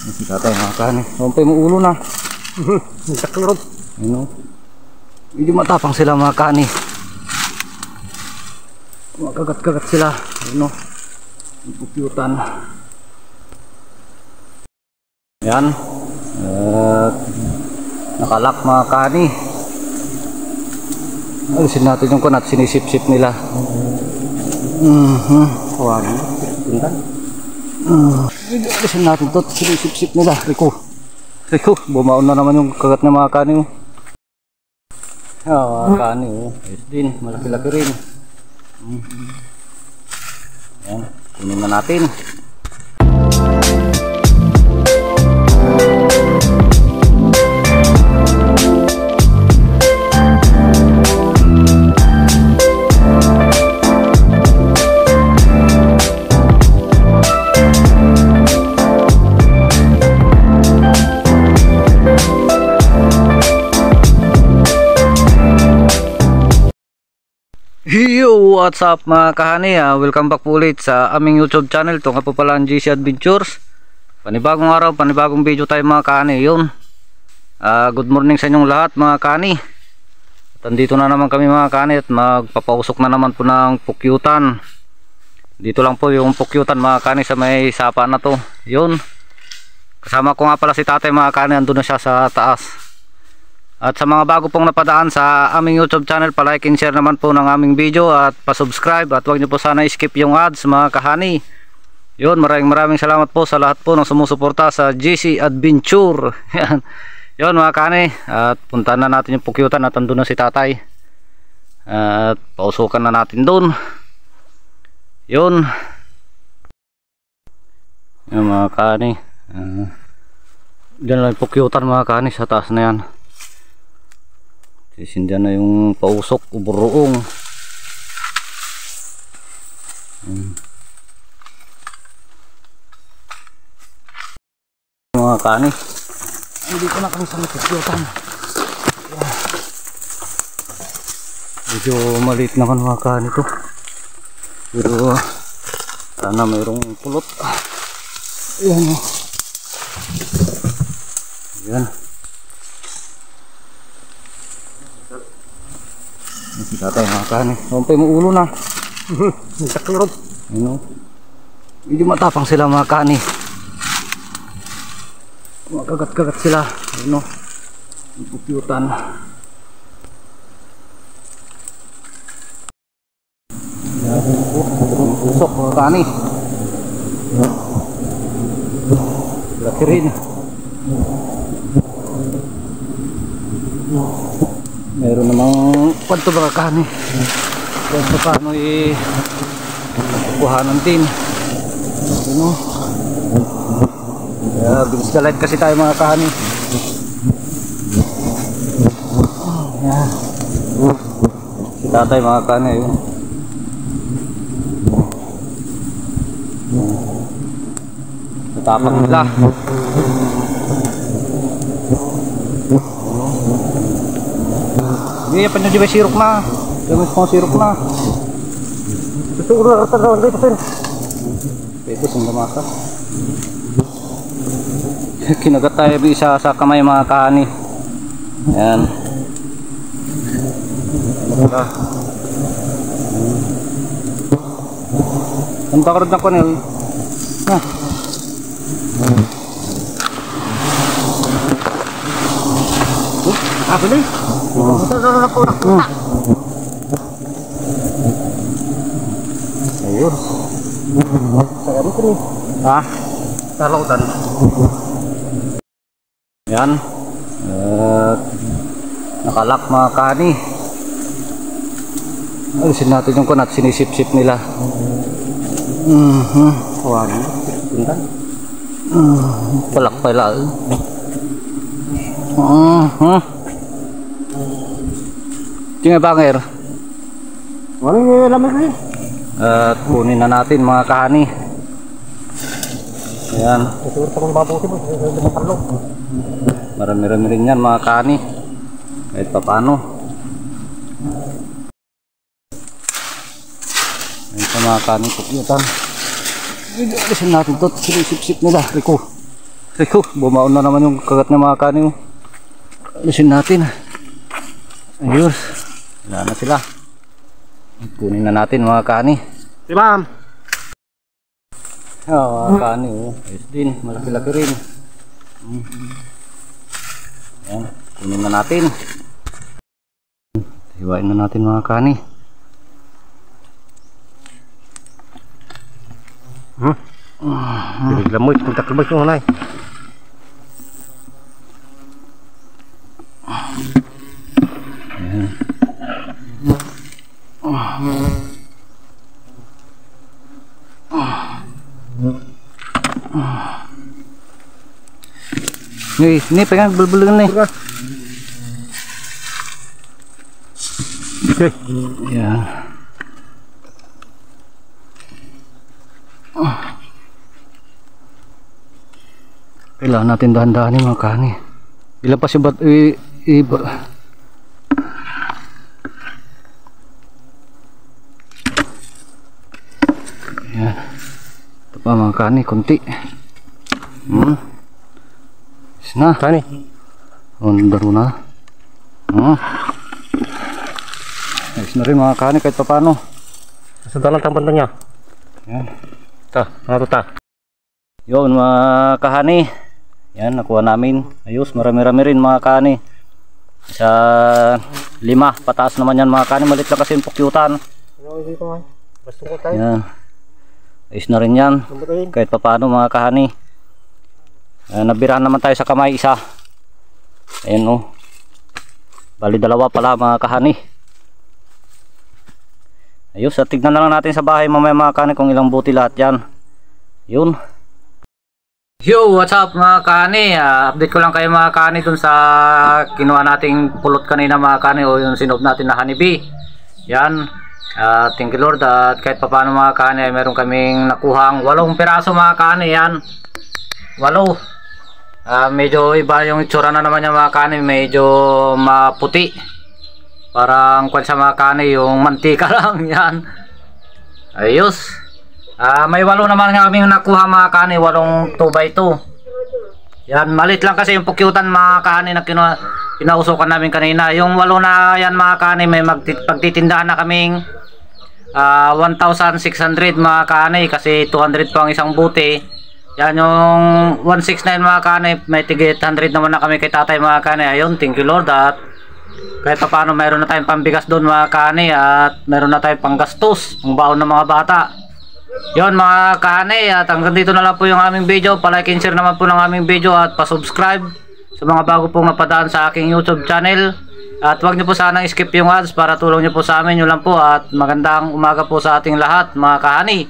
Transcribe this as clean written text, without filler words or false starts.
Si tatay mga kani. Humpay mo ulo na. Nagkakirot. Ano? Medyo matapang sila mga kani. Makagat-kagat sila. Ano? Puputan. Yan. Nakalak mga kani. Alisin natin yung kunat. Sinisip-sip nila. Kuhaan. Pintan. Alisin natin to. Sinisip-sip nila. Rico, bumaon na naman yung kagat ng mga kani mo. Mga kani mo. Ayos din. Malaki-laki rin. Yan. Kunin na natin. Yo, what's up mga kahani, welcome back po ulit sa aming YouTube channel. Ito nga po pala ang GC Adventures. Panibagong araw, panibagong video tayo mga kahani. Yun, good morning sa inyong lahat mga kahani. At andito na naman kami mga kahani at magpapausok na naman po ng pukyutan. Dito lang po yung pukyutan mga kahani sa may sapa na to. Yun, kasama ko nga pala si tatay mga kahani, andun na siya sa taas. At sa mga bago pong napadaan sa aming YouTube channel, palike and share naman po ng aming video at pasubscribe. At huwag nyo po sana skip yung ads mga kahani. Yun, maraming salamat po sa lahat po ng sumusuporta sa GC Adventure. Yun mga kahani, at punta na natin yung pukyutan at andun na si tatay. At pausukan na natin dun. Yun. Yun mga kahani, dyan lang yung pukyutan mga kahani, sa taas na yan. Sisindyan na yung pausok, uburoong. Mga kani, hindi ko na kami sa pukyutan. Medyo maliit naman mga kani to, pero sana mayroong pulot. Ayan o. Ayan. Si tatay mga kani. Humpay mo ulo na. Nagkakirot. Ano? Medyo matapang sila mga kani. Makagat-kagat sila. Ano? Puputan. Usok mga kani. Laki rin. Meron namang kwanto mga kani. Kung sa paano kuhanan din. Ano? Kaya bilis na light kasi tayo mga kani. Yan. Si tatay mga kani yun. Natapang nila. Iya, pa nyo di ba sirok na? Gamis kong sirok na. Gusto ko na katagawan dito sir. Pwede siyang gamasa. Kinagat tayo isa sa kamay mga kahani. Ayan. Ang bakarod na ko nil. Ako na. Ayun. Sayang ko rin. Talautan. Yan. Nakalak mga kani. Alisin natin yung kunat. Sinisip-sip nila. Kuhaan. Pintan. Palak pala. Tingnan bangir. Ano yung lamig rin? At kunin na natin mga kahani. Ayan. Ito ito kong babuti mo. Marami-rami rin yan mga kahani. Kahit pa paano. Ayan sa mga kahani pukyutan. Alisin natin to. Sinisip-sip nila. Rico, Ayun, bumaon na naman yung kagat ng mga kani. Alisin natin. Ayun. Wala na sila. Kunin na natin mga kani. Si ma'am. Mga kani. Ayos din. Malaki-laki rin. Ayan. Kunin na natin. Hiwain na natin mga kani. Lamoy, pagtakalbay ko nanay. Ini pengen bel-belan nih. Okay. Ya. Kailangan natin dahan-dahan nih mga kani. Ilapas yung Yan. Ito pa mga kani, konti. Na. Kani. Baru na. Ayos na rin mga kani kahit pa paano. Sa dalang tampan niya. Yan. Ta, ano ta? Yun mga kahani. Yan, nakuha namin. Ayos, marami-rami rin mga kani. Sa 5 pataas naman yan mga kani. Malit lang kasi yung pukyutan. Yan. Ayos na rin yan. Kahit pa paano mga kahani. Nabirahan naman tayo sa kamay isa. Ayan o. Bali 2 pala mga kahani. Ayos, at tignan na lang natin sa bahay mamaya mga kahani kung ilang buti lahat yan. Yun. Yo, what's up mga kahani? Update ko lang kayo mga kahani dun sa kinuha nating pulot kanina mga kahani, o yung sinob natin na honeybee. Yan. Thank you Lord, at kahit pa paano mga kahani ay meron kaming nakuhang 8 piraso mga kahani. Yan. 8. Medyo iba yung itsura na naman niya mga kahani, medyo maputi. Parang kwan sa mga kahani, yung mantika lang. Yan. Ayos. May 8 naman nga kami nakuha mga kahani, 8 2x2. Yan, malit lang kasi yung pukyutan mga kahani na kinausukan namin kanina. Yung 8 na yan mga kahani, may pagtitindahan na kaming 1,600 mga kahani, kasi 200 po ang isang buti. Yan yung 169 mga kahani, may tigit 100 naman na kami kay tatay mga kahani. Ayun, thank you Lord, at kahit pa paano mayroon na tayong pambigas doon mga kahani, at mayroon na tayong panggastos, pang baon ng mga bata. Yun mga kahani, at hanggang dito na lang po yung aming video. Palike and share naman po ng aming video, at pasubscribe sa mga bago pong napadaan sa aking YouTube channel. At huwag niyo po sanang skip yung ads para tulong niyo po sa amin. Yun lang po, at magandang umaga po sa ating lahat mga kahani.